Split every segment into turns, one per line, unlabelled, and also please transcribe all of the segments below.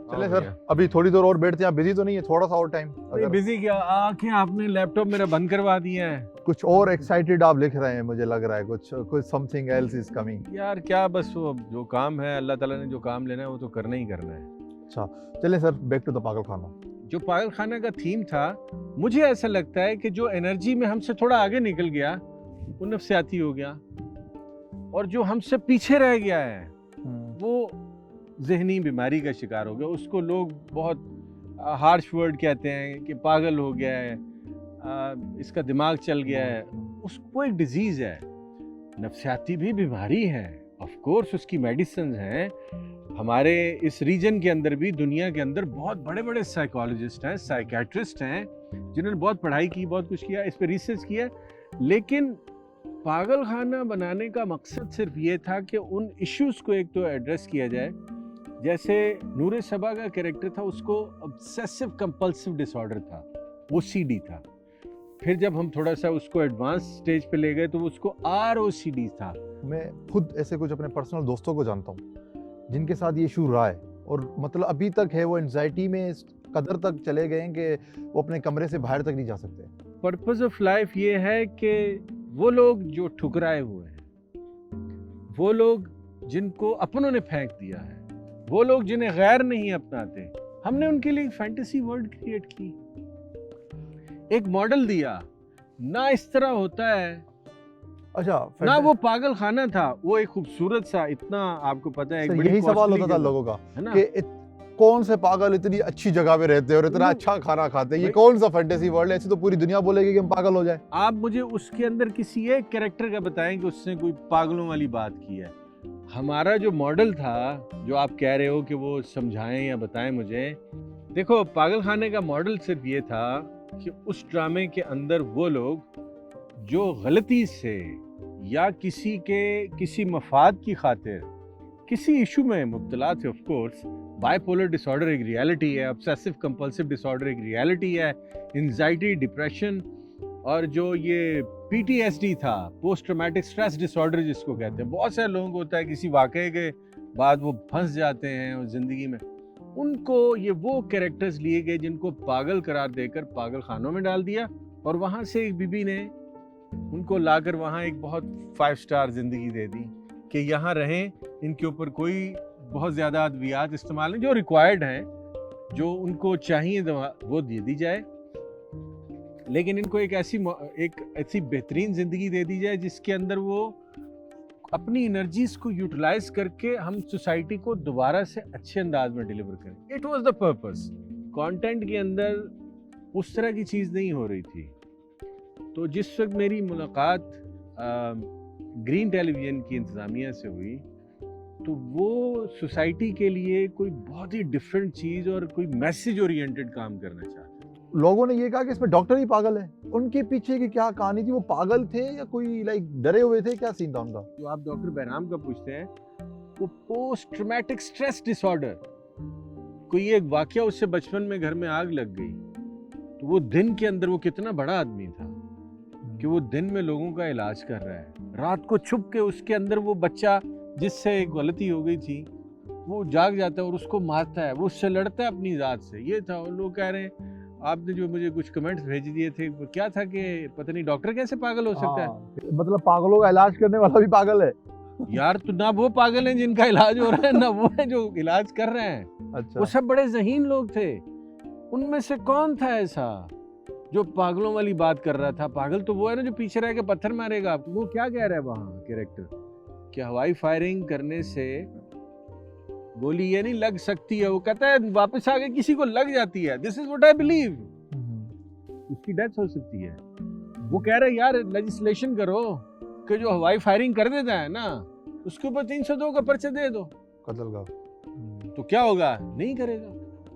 चले सर, अभी थोड़ी देर और बैठते हैं। आप बिजी तो नहीं है? थोड़ा सा और टाइम अगर
बिजी क्या, आंखें आपने लैपटॉप मेरा बंद करवा दिया है
कुछ और एक्साइटेड आप लिख रहे हैं, मुझे लग रहा है कुछ समथिंग एल्स इज कमिंग।
यार। क्या बस वो जो काम है, अल्लाह ताला ने जो काम लेना है वो तो करना ही करना है।
अच्छा चले सर, बैक टू द पागल खाना।
जो पागल खाना का थीम था, मुझे ऐसा लगता है कि जो एनर्जी में हमसे थोड़ा आगे निकल गया वो नफ्सियाती हो गया, और जो हमसे पीछे रह गया है वो जहनी बीमारी का शिकार हो गया। उसको लोग बहुत हार्श वर्ड कहते हैं कि पागल हो गया है, इसका दिमाग चल गया है। उसको एक डिजीज़ है, नफ्सियाती भी बीमारी है। ऑफ कोर्स उसकी मेडिसिन हैं। हमारे इस रीजन के अंदर भी, दुनिया के अंदर बहुत बड़े बड़े साइकोलॉजिस्ट हैं, साइकेट्रिस्ट हैं, जिन्होंने बहुत पढ़ाई की, बहुत कुछ किया, इस पर रिसर्च किया। लेकिन पागल खाना बनाने का मकसद सिर्फ ये था कि उन इश्यूज को एक तो एड्रेस किया जाए। जैसे नूरे सबा का कैरेक्टर था, उसको ऑब्सेसिव कंपल्सिव डिसऑर्डर था, वो सीडी था। फिर जब हम थोड़ा सा उसको एडवांस स्टेज पे ले गए तो उसको ROCD था।
मैं खुद ऐसे कुछ अपने पर्सनल दोस्तों को जानता हूँ जिनके साथ ये इशू रहा है, और मतलब अभी तक है, वो एंजाइटी में इस कदर तक चले गए हैं कि वो अपने कमरे से बाहर तक नहीं जा सकते।
पर्पस ऑफ लाइफ ये है कि वो लोग जो ठुकराए हुए हैं, वो लोग जिनको अपनों ने फेंक दिया है, वो लोग जिन्हें गैर नहीं अपनाते, हमने उनके लिए एक फैंटेसी वर्ल्ड क्रिएट की, एक मॉडल दिया। ना इस तरह होता है,
अच्छा
ना वो पागल खाना था, वो एक खूबसूरत सा, इतना आपको पता है, एक बड़ी
यही सवाल
costly
होता था
जगह,
लोगों का
है ना?
कि कौन से पागल इतनी अच्छी जगह पे रहते हैं और इतना अच्छा खाना खाते हैं, ये कौन सा फैंटेसी वर्ल्ड है? ऐसे तो पूरी दुनिया बोलेगी कि हम पागल हो जाए।
आप मुझे उसके अंदर किसी एक कैरेक्टर का बताएं कि उसने कोई पागलों वाली बात की है। हमारा जो मॉडल था, जो आप कह रहे हो कि वो समझाएं या बताएं मुझे, देखो पागल खाने का मॉडल सिर्फ ये था कि उस ड्रामे के अंदर वो लोग जो गलती से या किसी मफाद की खातिर किसी इशू में मुब्तला थे। ऑफ कोर्स बाइपोलर डिसऑर्डर एक रियलिटी है, ऑब्सेसिव कंपल्सिव डिसऑर्डर एक रियलिटी है, एंजाइटी, डिप्रेशन, और जो ये PTSD था, पोस्ट ट्रॉमेटिक स्ट्रेस डिसऑर्डर जिसको कहते हैं, बहुत सारे लोगों को होता है, किसी वाकये के बाद वो फंस जाते हैं ज़िंदगी में। उनको ये वो कैरेक्टर्स लिए गए जिनको पागल करार देकर पागल खानों में डाल दिया, और वहाँ से एक बीबी ने उनको लाकर वहाँ एक बहुत 5 स्टार ज़िंदगी दे दी कि यहाँ रहें, इनके ऊपर कोई बहुत ज़्यादा अद्वियात इस्तेमाल नहीं, जो रिक्वायर्ड हैं, जो उनको चाहिए वो दे दी जाए, लेकिन इनको एक ऐसी बेहतरीन ज़िंदगी दे दी जाए जिसके अंदर वो अपनी एनर्जीज को यूटिलाइज करके हम सोसाइटी को दोबारा से अच्छे अंदाज में डिलीवर करें। It was the purpose. Content के अंदर उस तरह की चीज़ नहीं हो रही थी। तो जिस वक्त मेरी मुलाकात ग्रीन टेलीविज़न की इंतज़ामिया से हुई, तो वो सोसाइटी के लिए कोई बहुत ही डिफरेंट चीज़ और कोई मैसेज ओरिएंटेड काम करना चाहते।
लोगों ने ये कहा कि इसमें डॉक्टर ही पागल है। उनके पीछे की क्या कहानी थी? वो पागल थे या कोई डरे हुए थे? क्या सीन था उनका?
जो आप डॉक्टर बहराम का पूछते हैं, वो पोस्ट ट्रॉमेटिक स्ट्रेस डिसऑर्डर, कोई एक वाकया, उससे बचपन में घर में आग लग गई, तो वो दिन के अंदर वो कितना बड़ा आदमी था कि वो दिन में लोगों का इलाज कर रहा है, रात को छुप के उसके अंदर वो बच्चा जिससे एक गलती हो गई थी वो जाग जाता है और उसको मारता है, वो उससे लड़ता है अपनी ज़ात से। ये था। और लोग कह रहे हैं, आपने जो मुझे कुछ कमेंट्स भेज दिए थे, वो क्या था कि पता नहीं डॉक्टर कैसे पागल हो सकता है।
मतलब पागलों का इलाज करने वाला भी पागल है?
यार, तो ना वो पागल हैं जिनका इलाज हो रहा है, ना वो है जो इलाज कर रहे हैं।
अच्छा।
वो सब बड़े ज़हीन लोग थे। उनमें से कौन था ऐसा जो पागलों वाली बात कर रहा था? पागल तो वो है ना जो पीछे रह के पत्थर मारेगा आपको। वो क्या कह रहा है वहाँ कैरेक्टर कि हवाई फायरिंग करने से गोली ये नहीं लग सकती है, वो कहता है वापस आके किसी को लग जाती है। This is what I believe. उसकी डेथ हो सकती है। वो कह रहे यार लेजिस्लेशन करो कि जो हवाई फायरिंग कर देता है ना, उसके ऊपर 302 का पर्चा दे दो,
कत्ल का।
तो क्या होगा? नहीं करेगा।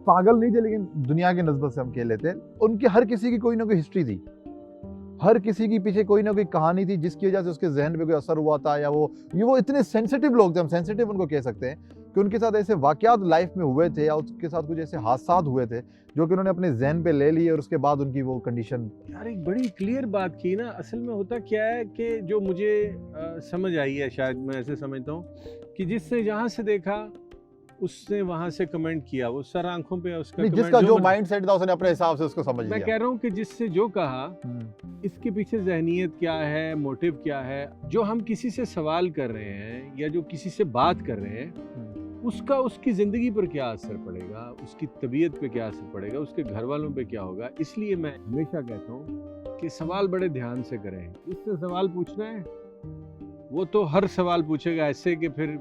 पागल नहीं थे, लेकिन दुनिया की नस्बत से हम कह लेते हैं, उनके हर किसी की कोई ना कोई हिस्ट्री थी, हर किसी की पीछे कोई ना कोई कहानी थी जिसकी वजह से उसके जहन पे कोई असर हुआ था, या वो इतने सेंसिटिव लोग थे, हम सेंसिटिव उनको कह सकते हैं, कि उनके साथ ऐसे वाकयात लाइफ में हुए थे या उसके साथ कुछ ऐसे हादसा हुए थे जो कि उन्होंने अपने जहन पे ले लिए, और उसके बाद उनकी वो कंडीशन।
यार एक बड़ी क्लियर बात की ना। असल में होता क्या है कि जो मुझे समझ आई है, शायद मैं ऐसे समझता हूँ कि जिसने जहाँ से देखा उसने वहां से कमेंट किया, वो सर आंखों पे उसका
नहीं,
comment
जिसका जो
मतलब-
माइंड सेट था उसने अपने हिसाब से उसको समझ
मैं
लिया।
कह रहा हूँ कि जिससे जो कहा, इसके पीछे जहनीत क्या है, मोटिव क्या है, जो हम किसी से सवाल कर रहे हैं या जो किसी से बात कर रहे हैं, उसका उसकी ज़िंदगी पर क्या असर पड़ेगा, उसकी तबीयत पे क्या असर पड़ेगा, उसके घर वालों पे क्या होगा। इसलिए मैं हमेशा कहता हूँ कि सवाल बड़े ध्यान से करें। जिससे सवाल पूछना है वो तो हर सवाल पूछेगा ऐसे कि फिर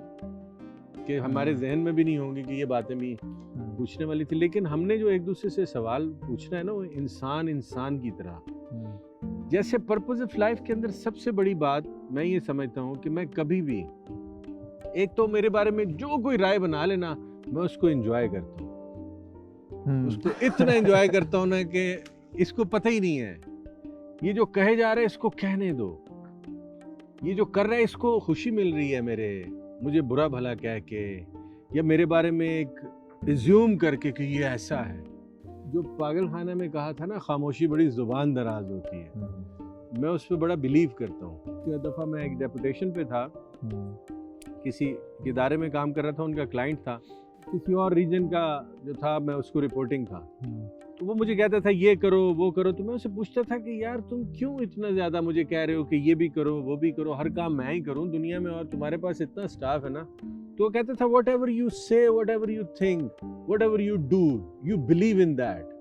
कि हमारे जहन में भी नहीं होंगे कि ये बातें भी पूछने वाली थी। लेकिन हमने जो एक दूसरे से सवाल पूछना है ना, वो इंसान इंसान की तरह। जैसे पर्पस ऑफ लाइफ के अंदर सबसे बड़ी बात मैं ये समझता हूँ कि मैं कभी भी, एक तो मेरे बारे में जो कोई राय बना लेना, मैं उसको एंजॉय करता हूँ, उसको इतना एंजॉय करता हूँ ना कि इसको पता ही नहीं है, ये जो कहे जा रहे हैं इसको कहने दो, ये जो कर रहा है इसको खुशी मिल रही है मुझे बुरा भला कह के या मेरे बारे में एक एज्यूम करके कि ये ऐसा है। जो पागल खाना में कहा था ना, खामोशी बड़ी जुबान दराज होती है, मैं उस पर बड़ा बिलीव करता हूँ। एक दफ़ा मैं एक डेपुटेशन पे था, किसी इदारे में काम कर रहा था, उनका क्लाइंट था, किसी और रीजन का जो था, मैं उसको रिपोर्टिंग था। तो वो मुझे कहता था ये करो वो करो, तो मैं उससे पूछता था कि यार तुम क्यों इतना ज़्यादा मुझे कह रहे हो कि ये भी करो वो भी करो, हर काम मैं ही करूँ दुनिया में और तुम्हारे पास इतना स्टाफ है ना। तो वो कहता था वट एवर यू से, what ever you think, what ever you do, you believe in that.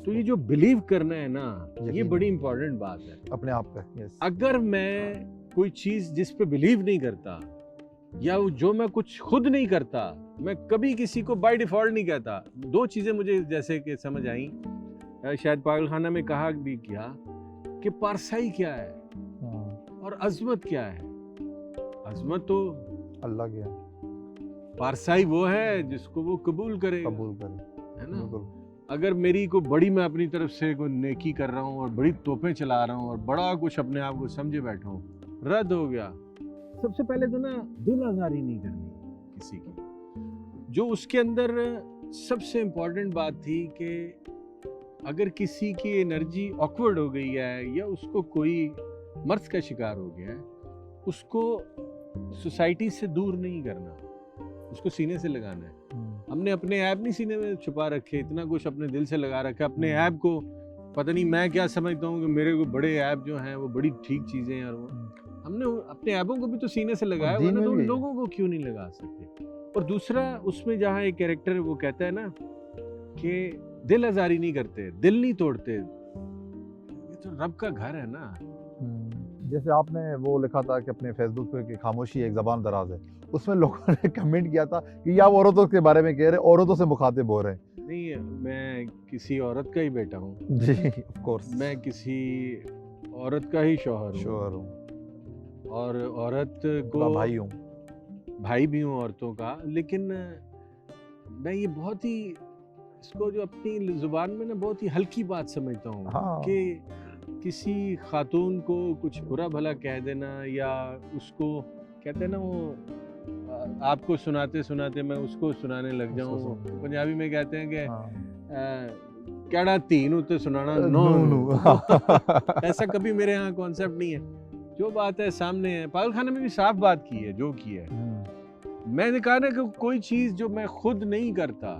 तो ये जो बिलीव करना है ना, ये बड़ी इंपॉर्टेंट बात है
अपने आप पे।
अगर मैं कोई चीज़ जिस पे बिलीव नहीं करता या जो मैं कुछ खुद नहीं करता, मैं कभी किसी को बाय डिफॉल्ट नहीं कहता। दो चीज़ें मुझे जैसे कि समझ आई, शायद पागल खाना में कहा भी किया कि पारसाई क्या है और अजमत क्या है। अजमत तो
अल्लाह की है,
पारसाई वो है जिसको वो कबूल करे, है ना। अगर मेरी को बड़ी, मैं अपनी तरफ से कोई नेकी कर रहा हूँ और बड़ी तोपें चला रहा हूँ और बड़ा कुछ अपने आप को समझे बैठा हूँ, रद्द हो गया। सबसे पहले तो ना दिल आज़ारी नहीं करनी किसी की। जो उसके अंदर सबसे इम्पोर्टेंट बात थी कि अगर किसी की एनर्जी ऑकवर्ड हो गई है या उसको कोई मर्ज का शिकार हो गया है, उसको सोसाइटी से दूर नहीं करना, उसको सीने से लगाना है। हमने अपने ऐप नहीं सीने में छुपा रखे, इतना कुछ अपने दिल से लगा रखा। अपने ऐप को पता नहीं मैं क्या समझता हूँ कि मेरे को बड़े ऐप जो हैं वो बड़ी ठीक चीज़ें हैं, और वो हमने अपने ऐपों को भी तो सीने से लगाया हुआ ना, तो उन लोगों को क्यों नहीं लगा सकते। और दूसरा, उसमें जहाँ एक कैरेक्टर वो कहता है ना कि दिल आज़ारी नहीं करते, दिल नहीं तोड़ते, ये तो रब का घर है ना।
जैसे आपने वो लिखा था कि अपने फेसबुक पे कि खामोशी एक ज़बान दराज है, उसमें लोगों ने कमेंट किया था कि आप औरतों के बारे में कह रहे, औरतों से मुखातिब हो रहे हैं।
नहीं, मैं किसी औरत का ही बेटा हूँ
जी, ऑफ कोर्स।
मैं किसी औरत का ही शौहर हूँ और औरत को
भाई हूँ,
भाई भी हूँ औरतों का। लेकिन मैं ये बहुत ही, इसको जो अपनी जुबान में ना बहुत ही हल्की बात समझता हूँ।
हाँ।
कि किसी खातून को कुछ बुरा भला कह देना, या उसको कहते हैं ना वो आपको सुनाते सुनाते मैं उसको सुनाने लग जाऊँ। पंजाबी में कहते हैं कि कैड़ा तीन उते सुनाना नो। ऐसा कभी मेरे यहाँ कॉन्सेप्ट नहीं है। जो बात है सामने है। पागल खाने में भी साफ बात की है, जो की है। मैंने कहा ना कि कोई चीज़ जो मैं खुद नहीं करता,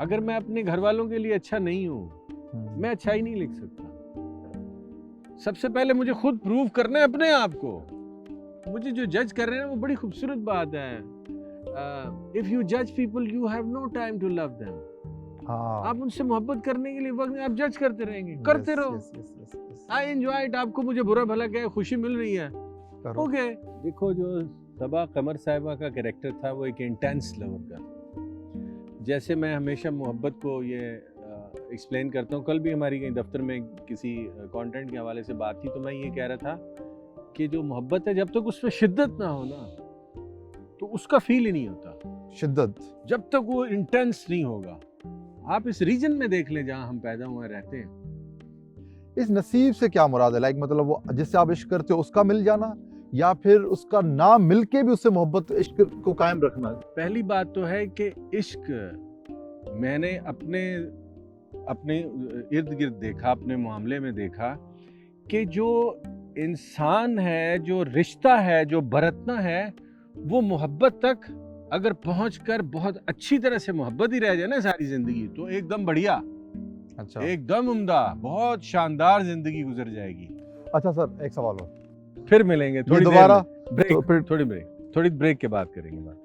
अगर मैं अपने घर वालों के लिए अच्छा नहीं हूँ, मैं अच्छा ही नहीं लिख सकता। सबसे पहले मुझे खुद प्रूव करना है अपने आप को। मुझे जो जज कर रहे हैं वो बड़ी खूबसूरत बात है। इफ यू जज people you have no time to love them. आप उनसे मोहब्बत करने के लिए वक्त आप जज करते रहेंगे, करते रहो। I enjoy it. आपको मुझे बुरा भला क्या खुशी मिल रही है, ओके। देखो, जो सबा कमर साहिबा का कैरेक्टर था वो एक इंटेंस लवर का। जैसे मैं हमेशा मोहब्बत को ये एक्सप्लेन करता हूँ। कल भी हमारी कहीं दफ्तर में किसी कंटेंट के हवाले से बात थी, तो मैं ये कह रहा था कि जो मोहब्बत है, जब तक उसमें शिद्दत ना हो ना, तो उसका फील ही नहीं होता। शिद्दत जब तक वो इंटेंस नहीं होगा। आप इस रीजन में देख लें जहाँ हम पैदा हुए रहते हैं।
इस नसीब से क्या मुराद है? लाइक मतलब वो जिससे आप इश्क करते हो उसका मिल जाना, या फिर उसका ना मिलके भी उससे मोहब्बत इश्क को कायम रखना?
पहली बात तो है कि इश्क मैंने अपने इर्द गिर्द देखा, अपने मामले में देखा कि जो इंसान है, जो रिश्ता है, जो बरतना है, वो मोहब्बत तक अगर पहुंचकर बहुत अच्छी तरह से मोहब्बत ही रह जाए ना सारी जिंदगी, तो एकदम बढ़िया,
अच्छा
एकदम उम्दा, बहुत शानदार जिंदगी गुजर जाएगी।
अच्छा सर, एक सवाल और,
फिर मिलेंगे
ये
थोड़ी
दोबारा
ब्रेक,
तो फिर
थोड़ी ब्रेक के बाद करेंगे बात।